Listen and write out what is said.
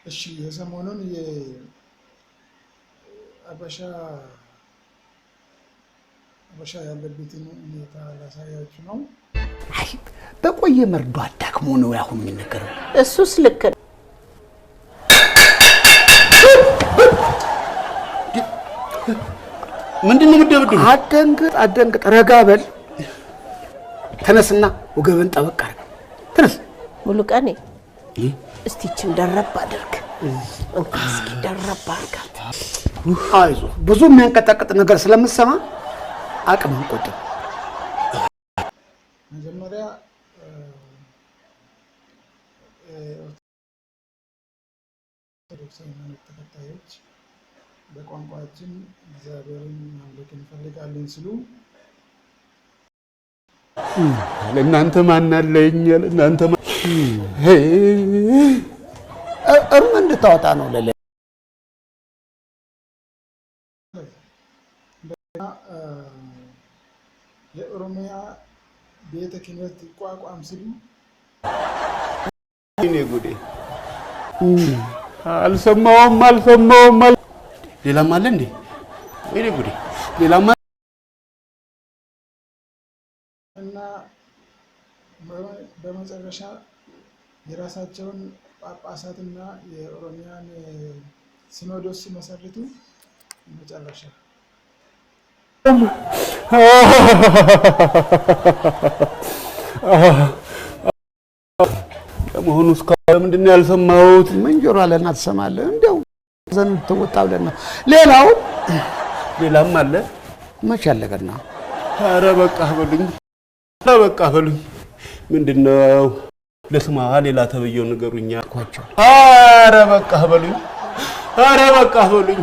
እሺ የሰሞኑን የአበሻ ያለበትን ሁኔታ ላሳያችሁ ነው። አይ በቆየ መርዶ አዳክሞ ነው ያሁን የሚነገረው። እሱስ ልክ ነው። ምንድነው የምትደብደው? አደንግጥ ረጋ በል። ተነስና ወገብን ጠበቅ አድርግ። ተነስ ሙሉቀኔ እስቲችን ደረብ አድርግ። እስኪ ደረብ አድርጋት። አይዞህ ብዙ የሚያንቀጣቅጥ ነገር ስለምትሰማ አቅም አንቆጥብ። መጀመሪያ ኦርቶዶክስ ሃይማኖት ተከታዮች በቋንቋችን እግዚአብሔርን ማምለክ እንፈልጋለን ሲሉ ለእናንተ ማን አለኝ? ለእናንተ እርም እንድታወጣ ነው ለለ የኦሮሚያ ቤተ ክህነት ቋቋም ሲሉ እኔ ጉዴ አልሰማውም። ሌላም አለ እንዴ? እኔ ጉዴ ሌላም እና በመጨረሻ የራሳቸውን ጳጳሳትና የኦሮሚያን ሲኖዶስ ሲመሰርቱ መጨረሻ ለመሆኑ እስካሁን ምንድነው ያልሰማሁት? ምን ጆሮ አለና ትሰማለህ? እንደው ዘን ተወጣው ለና ሌላም አለ መች ያለገና ኧረ በቃ በሉኝ። ምንድነው ለስማ ሌላ ተበየው ነገሩኛ ኧረ በቃ በሉኝ